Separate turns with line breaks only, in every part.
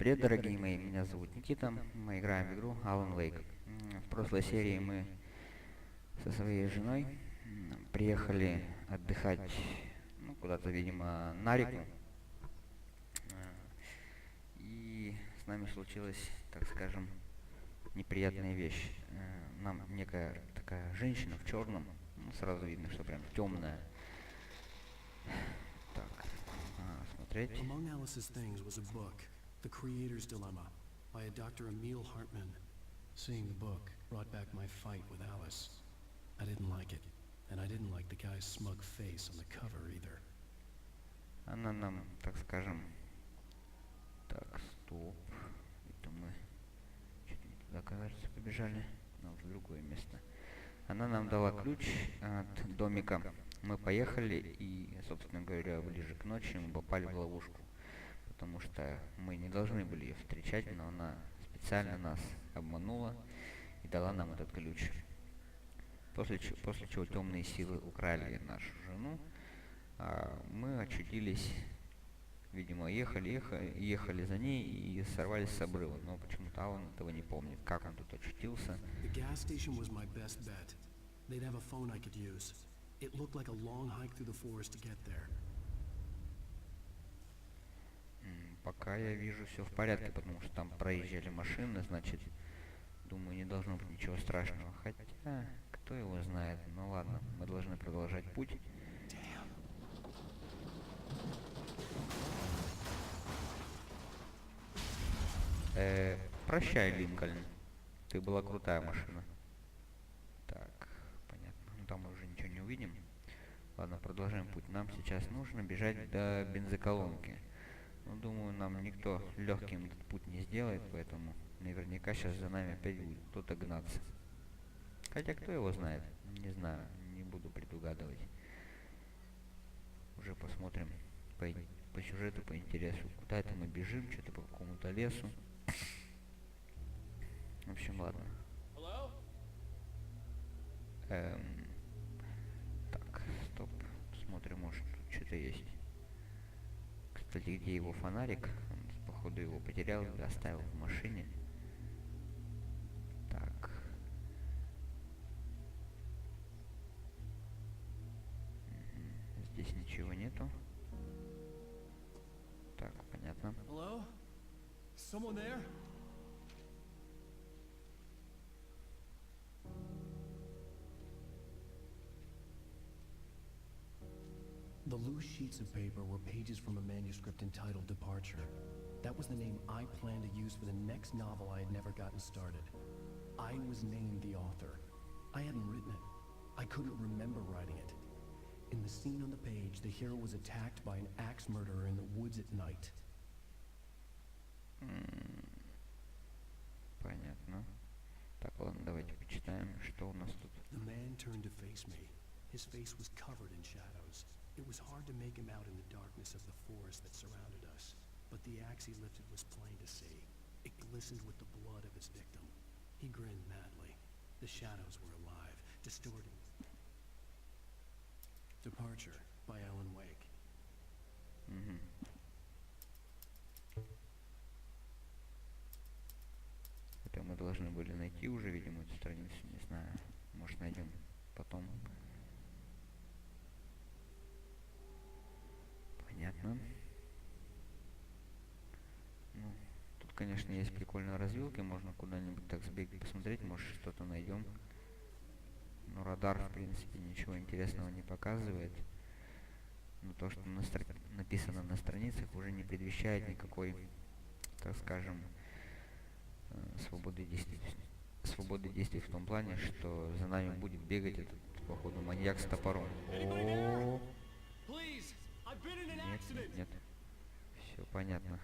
Привет, дорогие мои, меня зовут Никита, мы играем в игру Алан. В прошлой серии мы со своей женой приехали отдыхать, ну, куда-то, видимо, на реку. И с нами случилась, так скажем, неприятная вещь. Нам некая такая женщина в черном, ну, сразу видно, что прям темная. Так, смотреть.
Among Alice's things was a book, The Creator's Dilemma, by a Dr. Emil Hartman. Seeing the book brought back my fight with Alice. I didn't like it, and I didn't like the guy's smug face on the cover either.
Она нам, так скажем... Так, стоп. Это мы чуть не туда, кажется, побежали. Но в другое место. Она нам дала ключ от домика. Мы поехали и, собственно говоря, ближе к ночи мы попали в ловушку. Потому что мы не должны были ее встречать, но она специально нас обманула и дала нам этот ключ. После чего темные силы украли нашу жену, а мы очутились, видимо, ехали за ней и сорвались с обрыва. Но почему-то Алан этого не помнит, как он тут очутился. Пока я вижу, все в порядке, потому что там проезжали машины, значит, думаю, не должно быть ничего страшного. Хотя, кто его знает. Ну ладно, мы должны продолжать путь. Прощай, Линкольн. Ты была крутая машина. Так, понятно. Ну там мы уже ничего не увидим. Ладно, продолжаем путь. Нам сейчас нужно бежать до бензоколонки. Ну, думаю, нам никто легким этот путь не сделает, поэтому наверняка сейчас за нами опять будет кто-то гнаться. Хотя кто его знает? Не знаю, не буду предугадывать. Уже посмотрим по сюжету, по интересу. Куда это мы бежим, что-то по какому-то лесу. В общем, ладно. Так, стоп. Смотрим, может тут что-то есть. Кстати, где его фонарик? Он, походу, его потерял или оставил в машине. Так. Здесь ничего нету. Так, понятно.
Hello? Someone there? The loose sheets of paper were pages from a manuscript entitled Departure. That was the name I planned to use for the next novel I had never gotten started. I was named the author. I hadn't written it. I couldn't remember writing it. In the scene on the page, the hero was attacked by an axe murderer in the woods at night.
Понятно. Так, ладно, давайте почитаем, что у нас тут.
The man turned to face me. His face was covered in shadows. It was hard to make him out in the darkness of the forest that surrounded us, but the axe he lifted was plain to see. It glistened with the blood of his victim. He grinned madly. The shadows were alive, distorting. Departure by Alan Wake.
Это мы должны были найти уже, видимо, эту страницу, не знаю. Может, найдем потом. Понятно. Ну, тут, конечно, есть прикольные развилки, можно куда-нибудь так сбегать, посмотреть, может, что-то найдем. Но радар, в принципе, ничего интересного не показывает. Но то, что написано на страницах, уже не предвещает никакой, так скажем, свободы действий в том плане, что за нами будет бегать этот, походу, маньяк с топором. О, нет. Все понятно.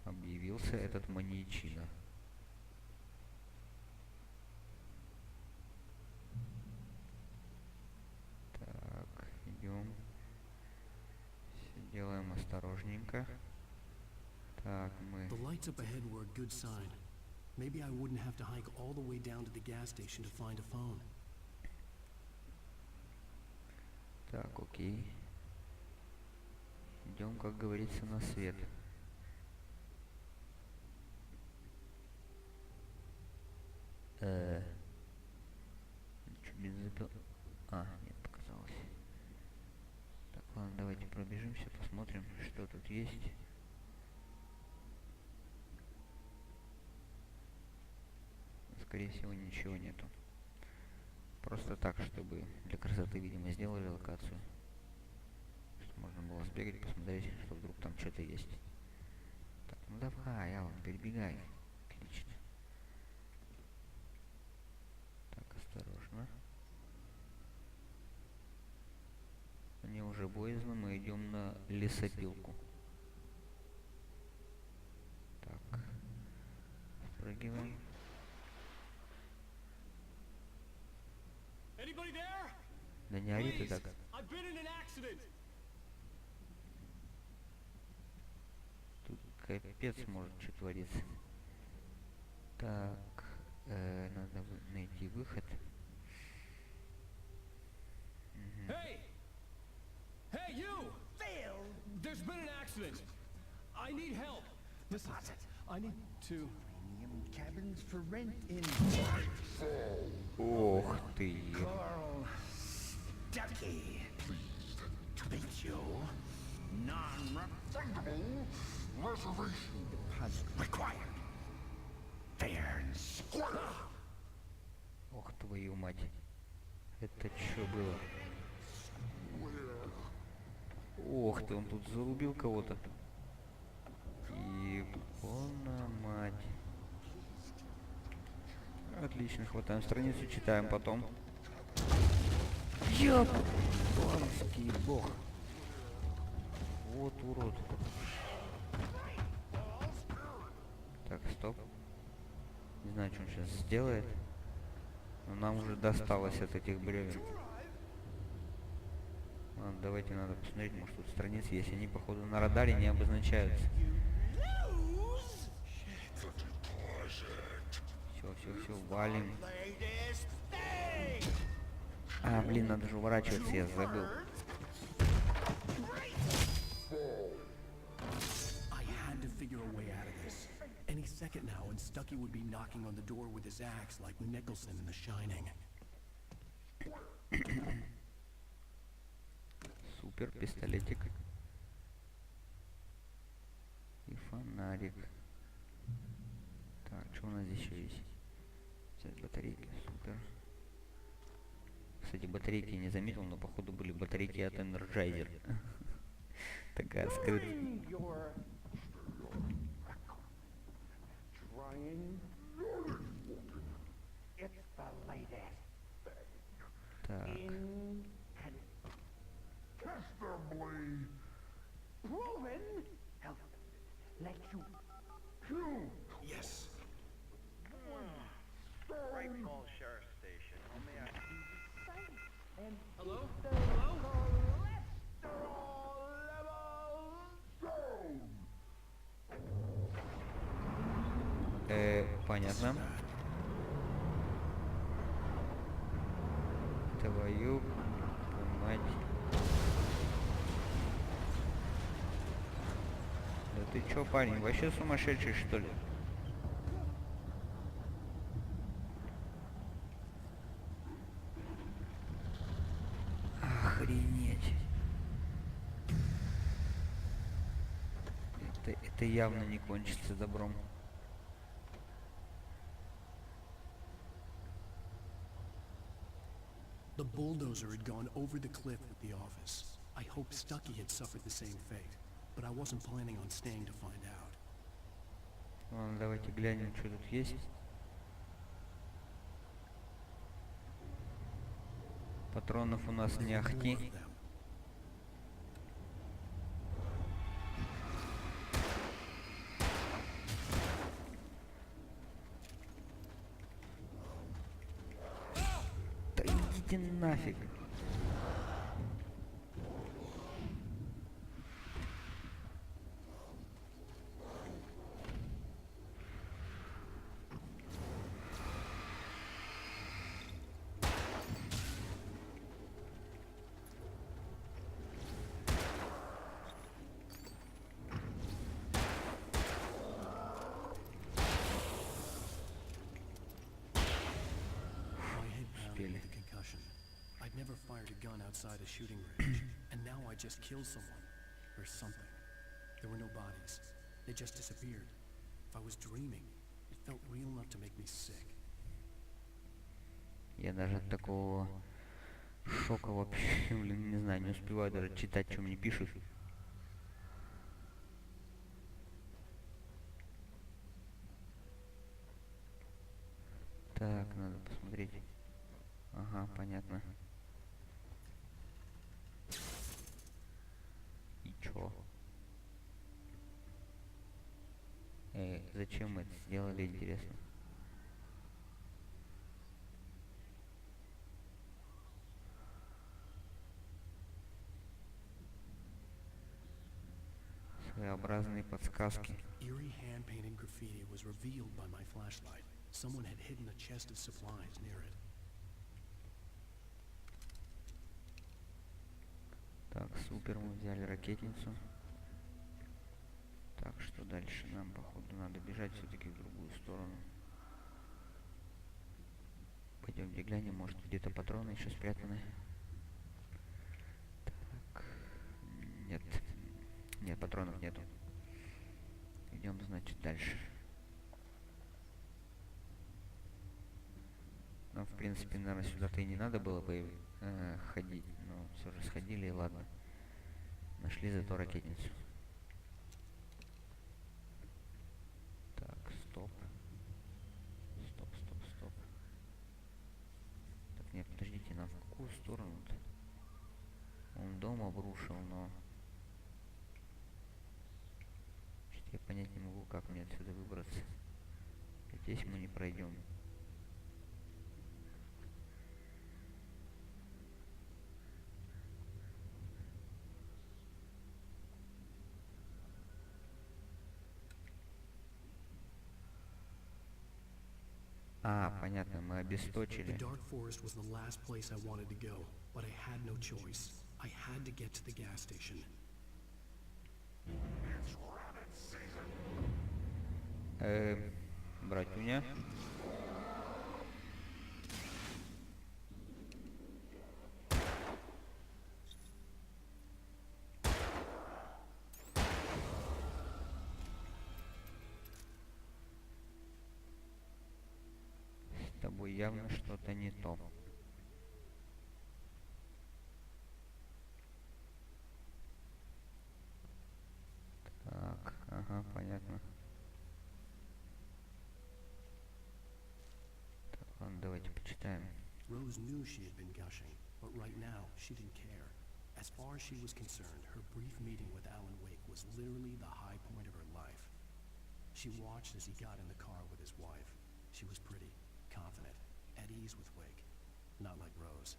Объявился этот маньячина. Так, идем. Все делаем осторожненько. Так, мы...
The lights up ahead were a good sign. Maybe I wouldn't have to hike all the way down to the gas station to find a phone.
Так, окей. Идем, как говорится, на свет. Чуть без запил... А, нет, показалось. Так, ладно, давайте пробежимся, посмотрим, что тут есть. Скорее всего, ничего нету. Просто так, чтобы для красоты, видимо, сделали локацию. Чтобы можно было сбегать, посмотреть, что вдруг там что-то есть. Так, ну давай, Алан, перебегай. Отлично. Так, осторожно. Мне уже боязно, мы идем на лесопилку. Так, спрыгиваем. Да не ори ты так. Тут капец может что твориться. Так, надо найти выход.
Hey! Hey, you! Phil! There's been an accident. I need help. Listen, I need to...
Premium cabins for rent in...
Ох ты!
Carl Stucky. Pleased to meet you. Non-refundable reservation deposit required. Fair and square.
Ох твою мать. Это что было? Ох ты, он тут зарубил кого-то. Ебана мать. Отлично, хватаем страницу, читаем потом. Ёбанский бог. Вот урод. Так, стоп. Не знаю, что он сейчас сделает. Но нам уже досталось от этих бревен. Ладно, давайте надо посмотреть, может тут страницы есть. Они, походу, на радаре не обозначаются. Все, валим. А, блин, надо же уворачиваться, я забыл.
Any second now, and Stucky would be knocking on the door with his axe like Nicholson in The Shining.
Супер, пистолетик. И фонарик. Так, что у нас здесь еще есть? Взять батарейки, супер. Кстати, батарейки не заметил, но походу были батарейки от Energizer. Такая скрытая. Так.
Yes.
Rifle Sheriff Station.
Hello? Hello?
Понятно. Твою мать. Да ты чё, парень, вообще сумасшедший, что ли? Охренеть. Это явно не кончится добром.
The bulldozer had gone over the cliff with the office. I hoped Stucky had suffered the same fate, but I wasn't planning on staying to find out.
Ладно, давайте глянем, что тут есть. Патронов у нас не ахти. Да идите нафиг.
never fired a gun outside a shooting range, and now I just killed someone. Or something. There were no bodies. They just disappeared. If I was dreaming, it felt real enough to make me sick.
Я даже от такого шока вообще, блин, не знаю, не успеваю даже читать, что мне пишут. Так, надо посмотреть. Ага, понятно. И чё? Зачем мы это сделали, интересно? Своеобразные подсказки.
Eerie hand-painted graffiti was revealed by my flashlight. Someone had hidden a chest of supplies near it.
Так, супер, мы взяли ракетницу. Так, что дальше? Нам, походу, надо бежать все-таки в другую сторону. Пойдемте глянем, может где-то патроны еще спрятаны. Так, нет. Нет, патронов нету. Идем, значит, дальше. Ну, в принципе, наверное, сюда-то и не надо было бы ходить. Но все же сходили, и ладно. Нашли зато ракетницу. Так, стоп. Стоп, стоп, стоп. Так, нет, подождите, нам в какую сторону-то? Он дом обрушил, но... Я понять не могу, как мне отсюда выбраться. Здесь мы не пройдем. А, понятно, мы обесточили.
The dark forest was the last place I wanted to go, but I had no choice. I had to get to the gas station.
Братюня. С тобой явно что-то не то. Так, ага, понятно. Так, ладно, давайте почитаем.
Rose knew she had been gushing, but right now she didn't care. As far as she was concerned, her brief meeting with Alan Wake was literally the high point of her life. She watched as he got in the car with his wife. She was pretty, confident, at ease with Wake. Not like Rose.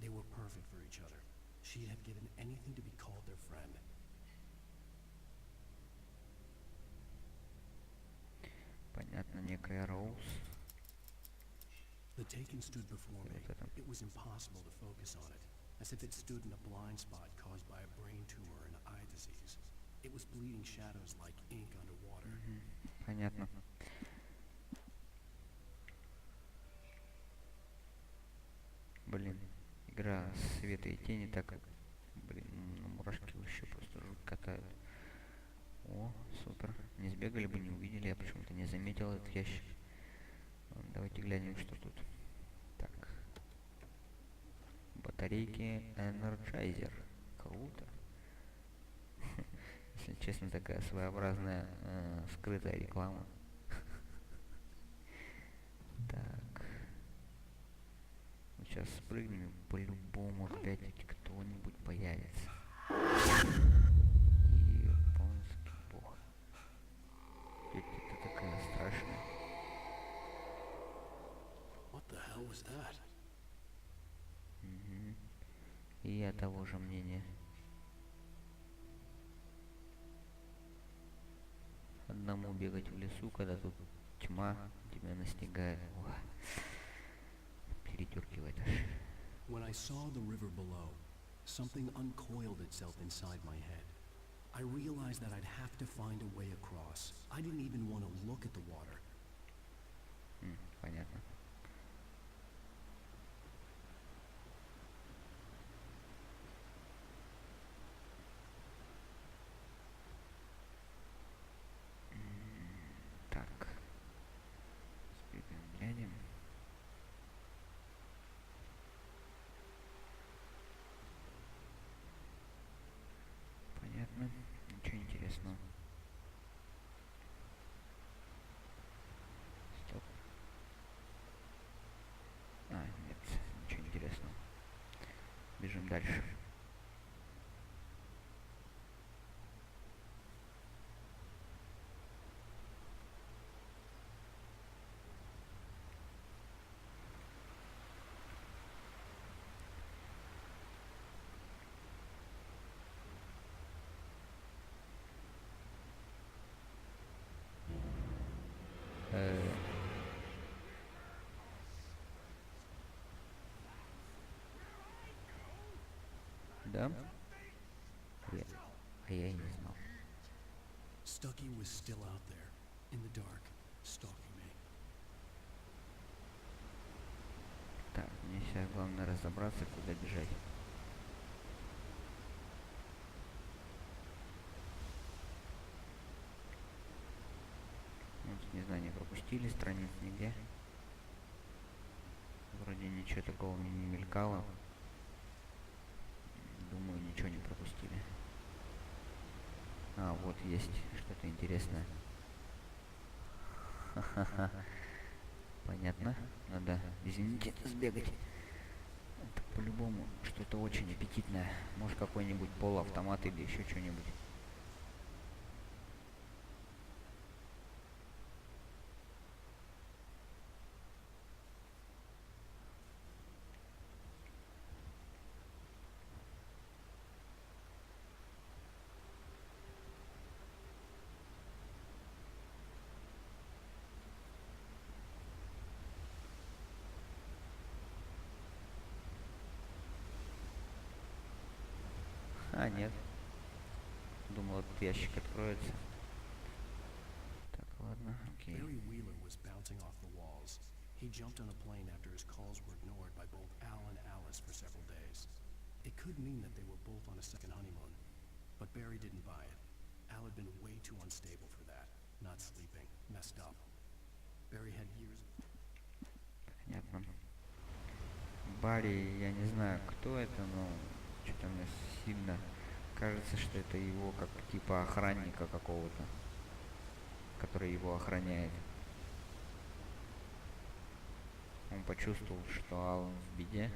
They were perfect for each other. She'd have given anything to be called their friend.
Понятно, некая Роуз.
The taking stood before me. It was impossible to focus on it, as if it stood in a blind spot caused by a brain tumor and eye disease. It was bleeding shadows like ink underwater.
Понятно. Блин, игра света и тени так, блин, мурашки вообще просто жуть катают. О, супер. Не сбегали бы, не увидели, я почему-то не заметил этот ящик. Ладно, давайте глянем, что тут. Так. Батарейки Energizer. Круто. Если честно, такая своеобразная скрытая реклама. Так. Сейчас спрыгнем, по-любому опять-таки кто-нибудь появится. Японский бог. Это такая страшная.
What the hell was that?
И я того же мнения. Одному бегать в лесу, когда тут тьма тебя настигает. О, передергивает аж.
When I saw the river below, something uncoiled itself inside my head. I realized that I'd have to find a way across. I didn't even want to look at the water.
Понятно. дальше. Да? Я и не знал.
Stucky was still out there, in the dark, stalking me.
Так, мне сейчас главное разобраться, куда бежать. Ну, тут, не знаю, не пропустили страниц нигде. Вроде ничего такого мне не мелькало. Думаю, ничего не пропустили. А, вот есть что-то интересное. Ха-ха-ха. Понятно. Надо, извините, сбегать. Это по-любому что-то очень аппетитное. Может, какой-нибудь полуавтомат или еще что-нибудь. А, нет. Думал, этот ящик откроется. Так, ладно, окей.
Barry Wheeler was bouncing off the walls. He jumped on a plane after his calls were ignored by both Al and Alice for several days. It could mean that they were both on a second honeymoon, but Barry didn't buy it. Al had been way too unstable for that. Not sleeping, messed up. Barry had years.
Понятно. Барри, я не знаю, кто это, но что-то мне сильно кажется, что это его как типа охранника какого-то, который его охраняет. Он почувствовал, что Алан в беде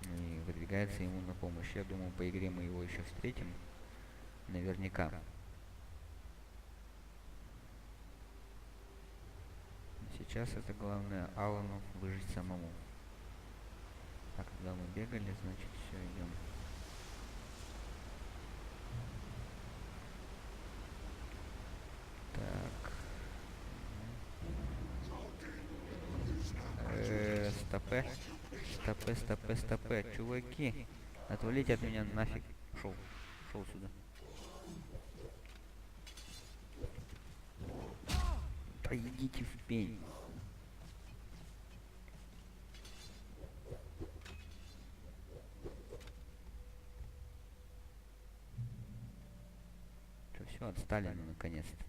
и выдвигается ему на помощь. Я думаю, по игре мы его еще встретим. Наверняка. Сейчас это главное Алану выжить самому. Так, когда мы бегали, значит, все, идем. Так. Стопе. Чуваки, отвалите от меня нафиг. Шел сюда. Да идите в пень. Все, отстали, ну, наконец-то.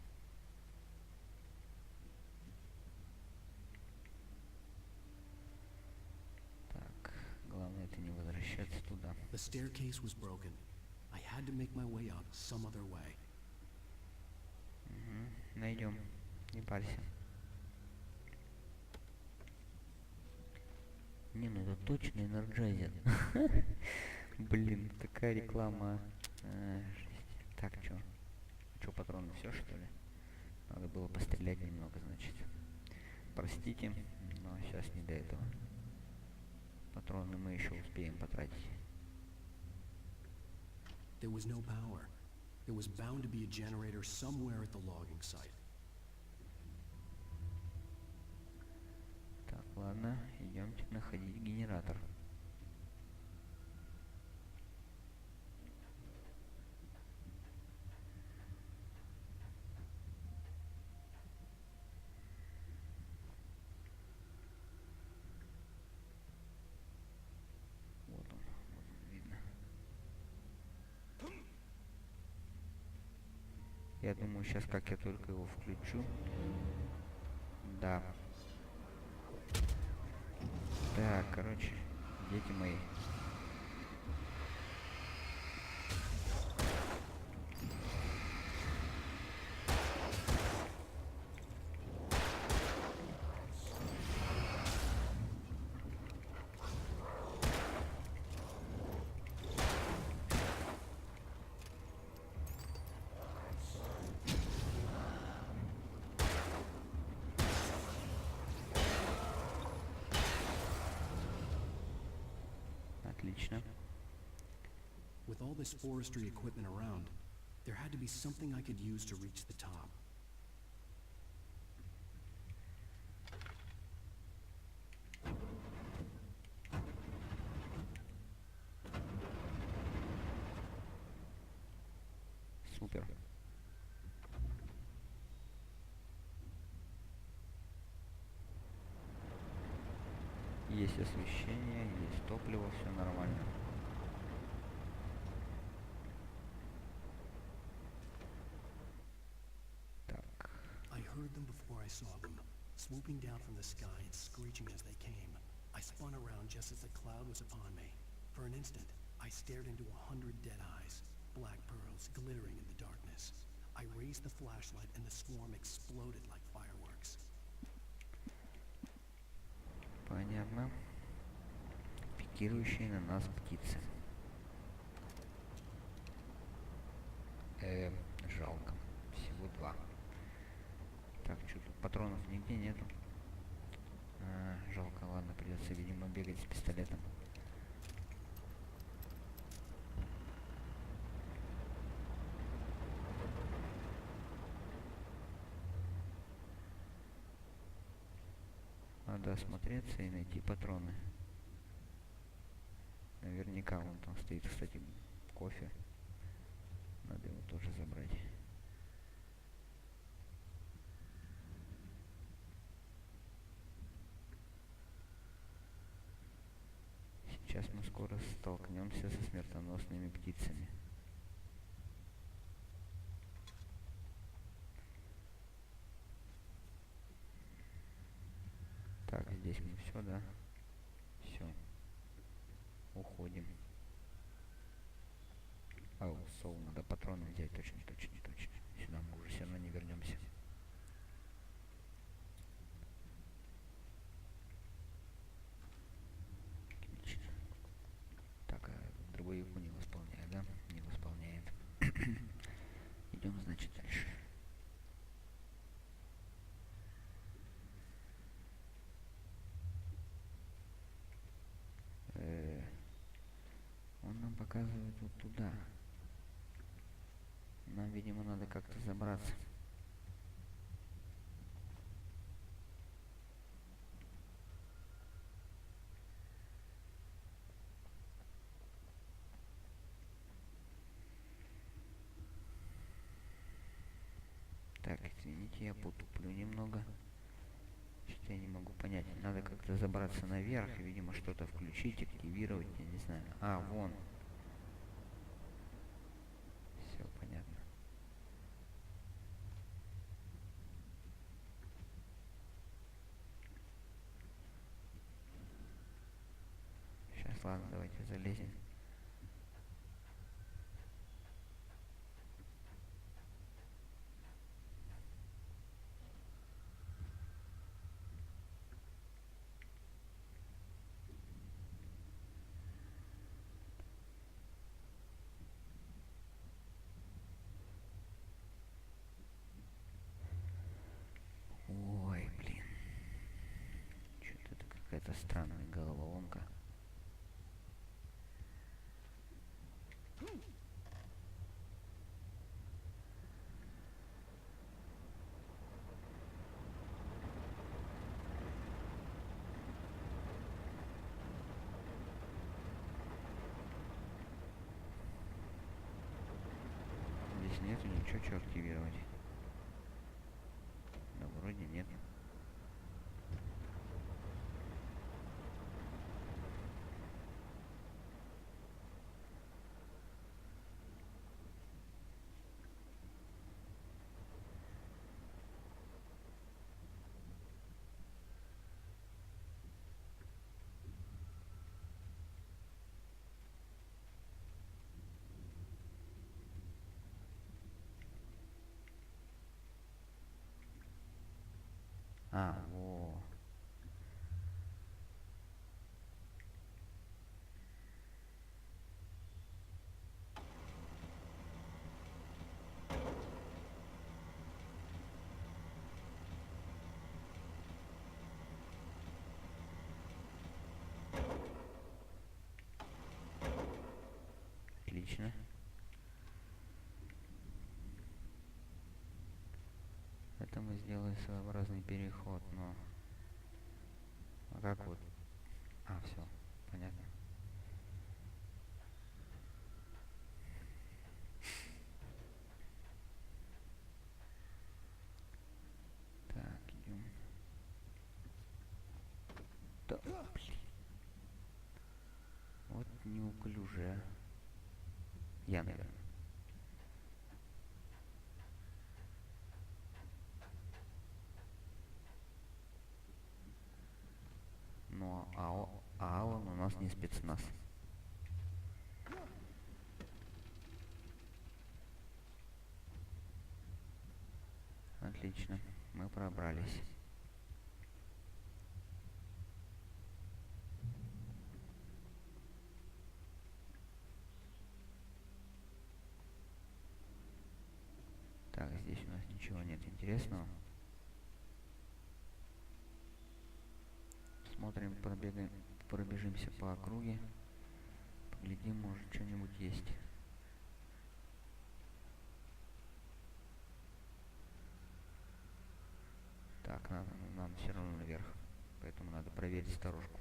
Так, главное это не возвращаться туда.
The staircase was broken. I had to make my way up some other way.
Найдем. Не парься. Не, ну это точно энерджайзер. Блин, такая реклама. Так, чё? Чё, патроны все, что ли? Надо было пострелять немного, значит. Простите, но сейчас не до этого. Патроны мы еще успеем потратить.
There was no power. There was bound to be a generator somewhere at the logging site.
Так, ладно, идемте находить генератор. Вот он видно. Я думаю, сейчас как я только его включу. Да. Так, короче, дети мои. Отлично.
With all this forestry equipment around, there had to be something I could use to reach the top.
Супер. Есть освещение, есть топливо, все нормально. Так.
I heard them before I saw them, swooping down from the sky and screeching as they came. I spun around just as the cloud was upon me. For an instant, I stared into 100 dead eyes, black pearls glittering in the darkness. I raised the flashlight and the swarm exploded like fireworks.
Понятно. Пикирующие на нас птицы. Жалко. Всего 2. Так, что тут патронов нигде нету. Жалко, ладно, придется, видимо, бегать с пистолетом. Надо осмотреться и найти патроны. Наверняка вон там стоит, кстати, кофе. Надо его тоже забрать. Сейчас мы скоро столкнемся со смертоносными птицами. Так, здесь мы все, да? Все. Уходим. Ау, соу, надо патроны взять, точно. Сюда мы уже все равно не вернемся. Отлично. Так, а дробовику не восполняет, да? Не восполняет. Идем, значит, дальше. Он нам показывает вот туда. Нам, видимо, надо как-то забраться. Так, извините, я потуплю немного. Что-то я не могу понять. Надо как-то забраться наверх и, видимо, что-то включить, активировать, я не знаю. А, вон. Все понятно. Сейчас, ладно, давайте залезем. Ой, блин. Что-то это какая-то странная головоломка. Здесь нету ничего, что активировать. Да, вроде нет. А, во. Отлично. Это мы сделали своеобразный переход, но... А как вот? А, все, понятно. Так, идем. Да, блин. Вот неуклюжая. Я, наверное. Но Алан у нас не спецназ. Отлично, мы пробрались. Так, здесь у нас ничего нет интересного. Смотрим, пробежимся по округе. Поглядим, может что-нибудь есть. Так, нам все равно наверх. Поэтому надо проверить сторожку.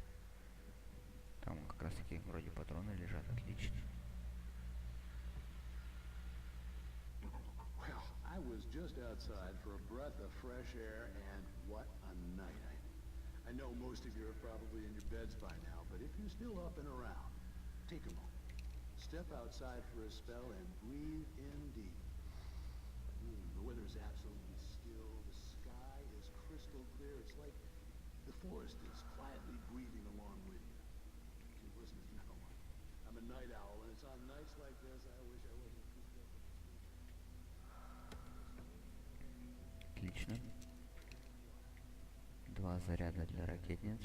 Там как раз таки вроде патроны лежат, отлично.
Well, I was just outside for a breath of fresh air, and what a night. I know most of you are probably in your beds by now, but if you're still up and around, take a moment. Step outside for a spell and breathe in deep. The weather's absolutely still. The sky is crystal clear. It's like the forest is quietly breathing along with you. See, listen, no. I'm a night owl, and it's on nights like this I wish I wasn't cooped up in the sleep.
Отлично. 2 заряда для ракетниц.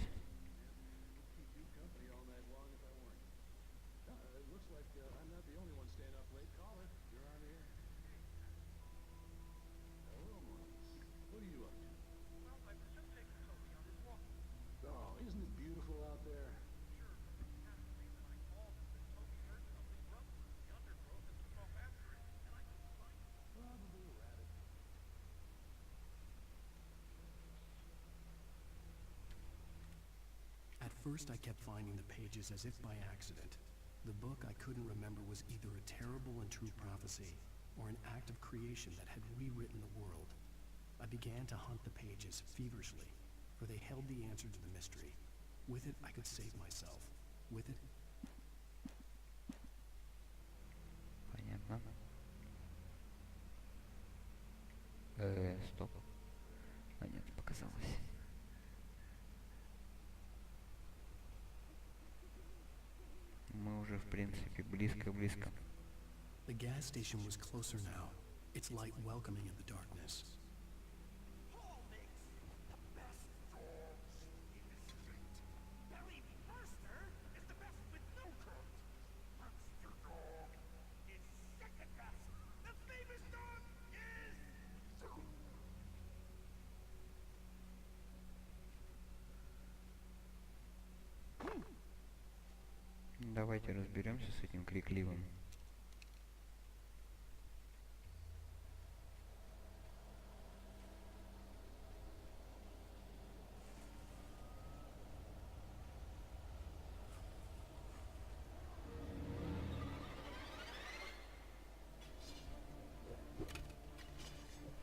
At first, I kept finding the pages as if by accident. The book I couldn't remember was either a terrible and true prophecy or an act of creation that had rewritten the world. I began to hunt the pages feverishly, for they held the answer to the mystery. With it, I could save myself. With it...
Понятно. Стоп. А нет, показалось. Мы уже, в принципе, близко-близко.
The gas station was closer now, its light welcoming in the darkness.
Paul makes the best dogs in the street. Barry Burster is the best with no coat. Monster Dog is second best. The famous dog is...
Давайте разберемся с этим крикливым.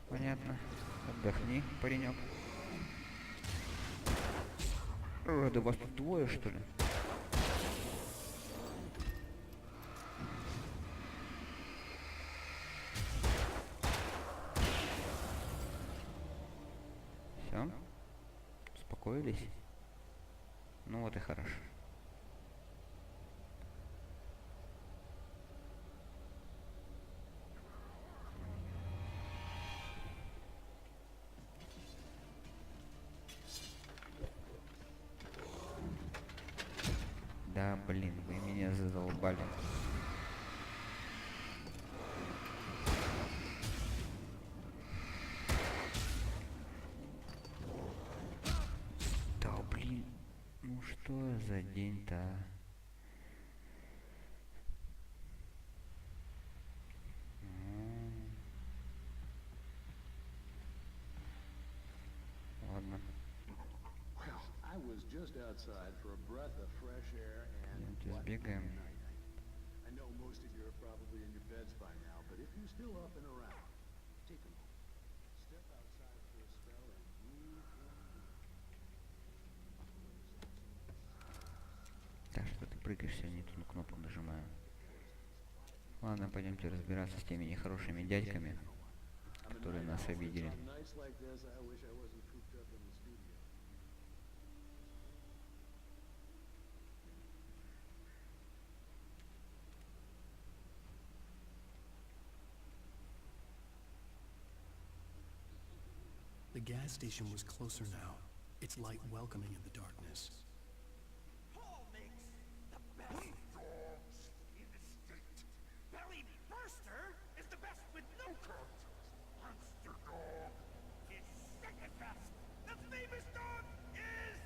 Понятно. Отдохни, паренек. Да вас тут двое, что ли? Все? Успокоились? Ну вот и хорошо. Да, блин, вы меня задолбали. Да, блин, ну что за день-то?
just outside for a breath of fresh air and
Идемте
what a
сбегаем.
night. I know most of you are probably in your beds by now, but if you're still up and around, take a moment. Step outside for a spell and breathe in.
Так что ты прыгаешь, я не ту кнопку нажимаю. Ладно, пойдемте разбираться с теми нехорошими дядьками, которые нас обидели.
On nights like this, I wish I wasn't cooped up in the studio.
The gas station was closer now, its light welcoming in the darkness.
Paul makes the best dogs in the state. Barry Burster is the best with no coat. Monster Dog is second best. The famous dog is...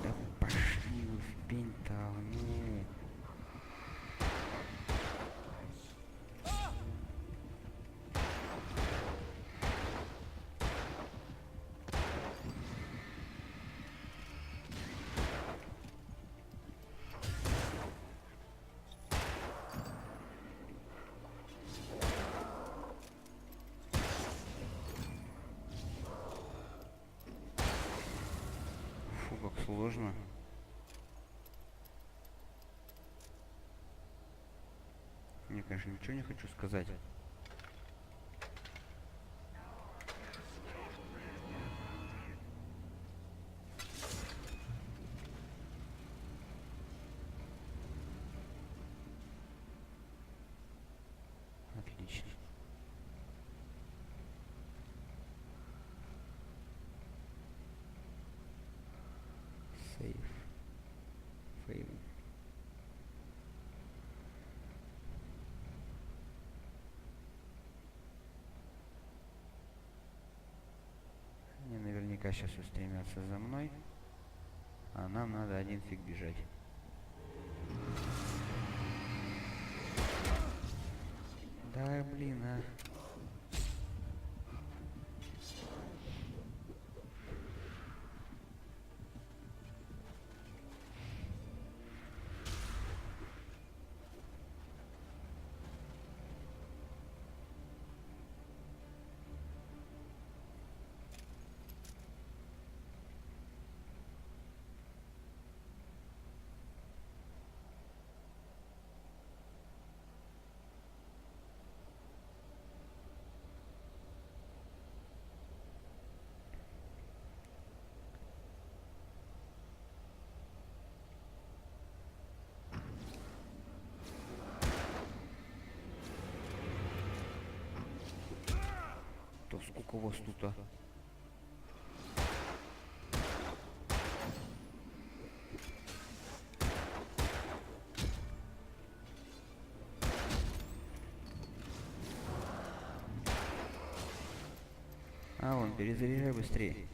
Да пошли вы в пень-то, ну. Фу, как сложно. Я, конечно, ничего не хочу сказать. Отлично. Сейф. Фейл. Они наверняка сейчас устремятся за мной, а нам надо один фиг бежать. Да, блин, а. То сколько у вас тут, а? Алан, перезаряжай быстрее.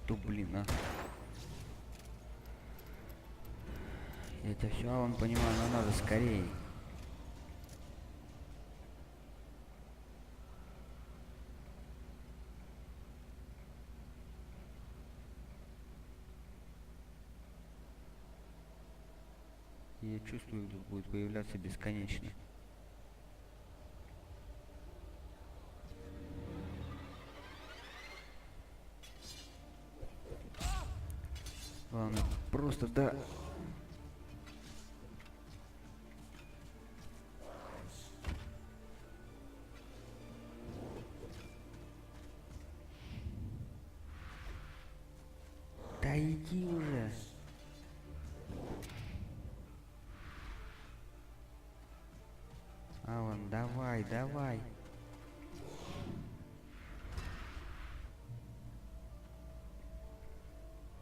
То блин, а. Это все, Алан, понимаю, но надо скорее. Я чувствую, тут будет появляться бесконечно. Ладно, просто да. Да иди уже. Алан, давай, давай.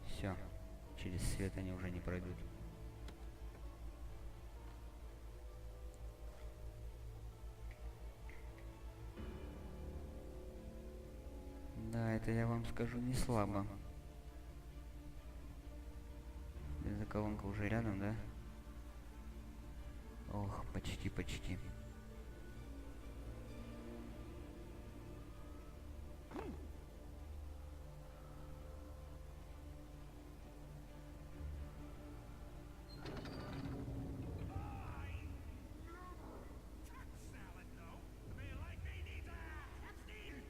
Все, через свет они уже не пройдут. это я вам скажу не слабо. Бензоколонка уже рядом, да? Ох, почти, почти.
Salad, no. A man like me needs a Epstein.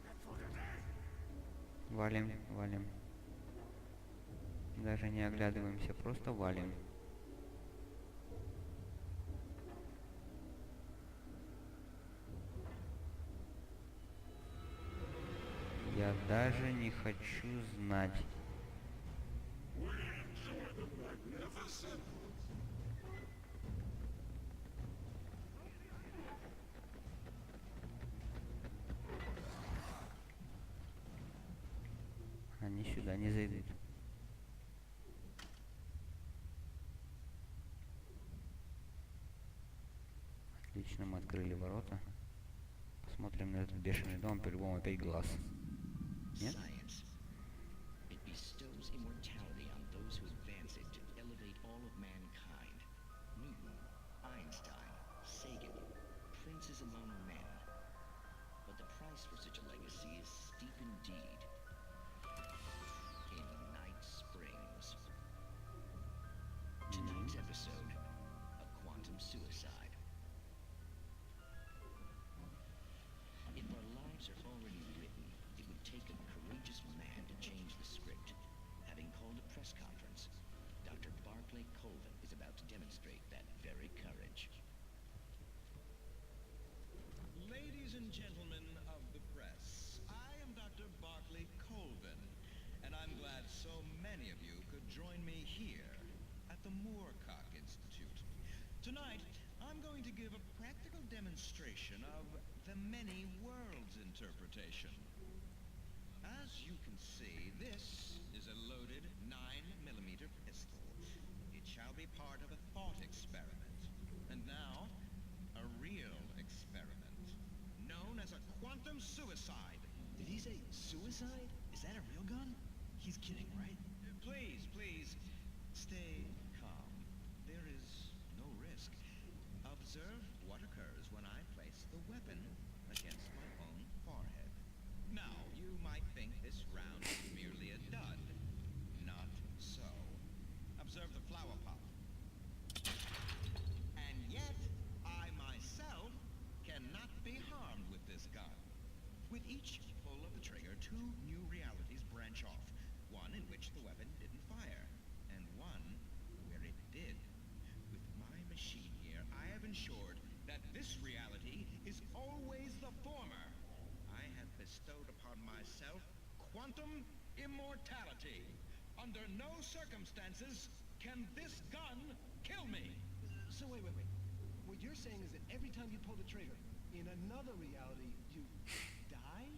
That's what it is.
Валим, валим. Даже не оглядываемся, просто валим. Я даже не хочу знать. Они сюда не зайдут. Отлично, мы открыли ворота. Посмотрим на этот бешеный дом, по-любому опять глаз. Нет?
Science. It bestows immortality on those who advance it to elevate all of mankind. Newton, Einstein, Sagan, princes among men. But the price for such a legacy is steep indeed. In Night Springs. Tonight's episode, a quantum suicide. If our lives are already written, it would take a courageous man to change the script. Having called a press conference, Dr. Barclay Colvin is about to demonstrate that very courage.
Ladies and gentlemen of the press, I am Dr. Barclay Colvin, and I'm glad so many of you could join me here at the Moorcock Institute. Tonight, I'm going to give a practical demonstration of the many worlds interpretation. As you can see, this is a loaded 9mm pistol. It shall be part of a thought experiment. And now, a real experiment, known as a quantum suicide.
Did he say suicide? Is that a real gun? He's kidding, right?
Please, please, stay calm. There is no risk. Observe what occurs when I place the weapon against my own forehead. Now, you might think this round is merely a dud. Not so. Observe the flower pop. And yet, I myself cannot be harmed with this gun. With each pull of the trigger, two new realities branch off. One in which the weapon didn't fire, and one where it did. With my machine here, I have ensured that this reality is always the former. I have bestowed upon myself quantum immortality. Under no circumstances can this gun kill me.
So wait. What you're saying is that every time you pull the trigger, in another reality, you die?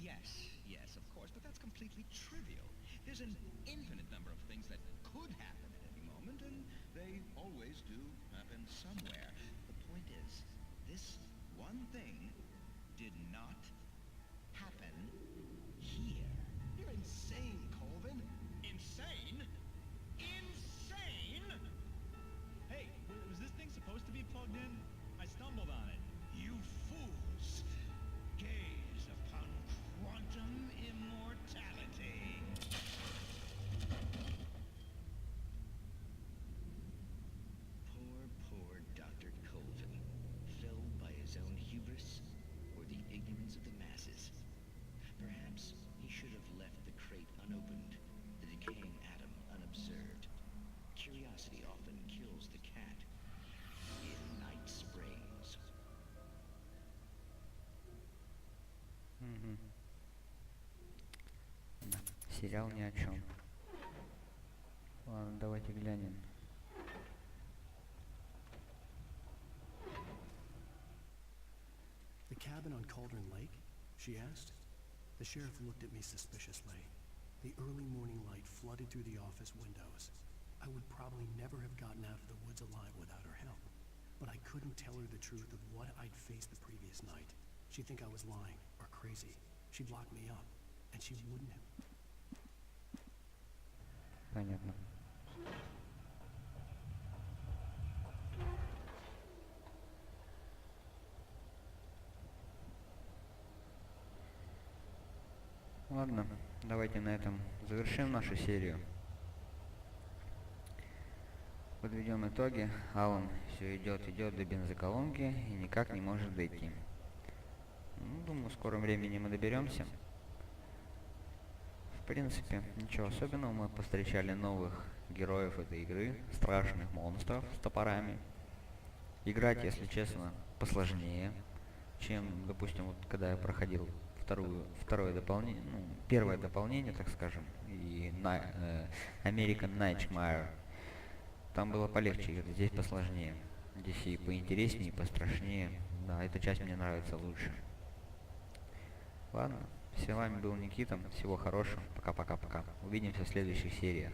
Yes, of course, but that's completely trivial. There's an infinite number of things that could happen at any moment, and they always do happen somewhere. The point is, this one thing did not happen here.
You're insane, Colvin.
Insane? Insane?
Hey, was this thing supposed to be plugged in? I stumbled on it.
You fools! Gaze upon quantum immortality.
Poor Dr. Colvin, felled by his own hubris or the ignorance of the masses. Perhaps he should have left the crate unopened, the decaying atom unobserved. Curiosity often kills the cat. In Night Springs.
Да, сериал ни о чем. Ладно, давайте глянем.
The cabin on Cauldron Lake? She asked. The sheriff looked at me suspiciously. The early morning light flooded through the office windows. I would probably never have gotten out of the woods alive without her help. But I couldn't tell her the truth of what I'd faced the previous night. She'd think I was lying or crazy. She'd lock me up, and she wouldn't have.
Понятно. Ладно, давайте на этом завершим нашу серию. Подведем итоги. Алан все идет до бензоколонки и никак не может дойти. Ну, думаю, в скором времени мы доберемся. В принципе, ничего особенного. Мы повстречали новых героев этой игры, страшных монстров с топорами. Играть, если честно, посложнее, чем, допустим, вот когда я проходил второе дополнение, ну, первое дополнение, так скажем, и American Nightmare. Там было полегче играть, здесь посложнее. Здесь и поинтереснее, и пострашнее. Да, эта часть мне нравится лучше. Ладно, с вами был Никита. Всего хорошего. Пока-пока-пока. Увидимся в следующих сериях.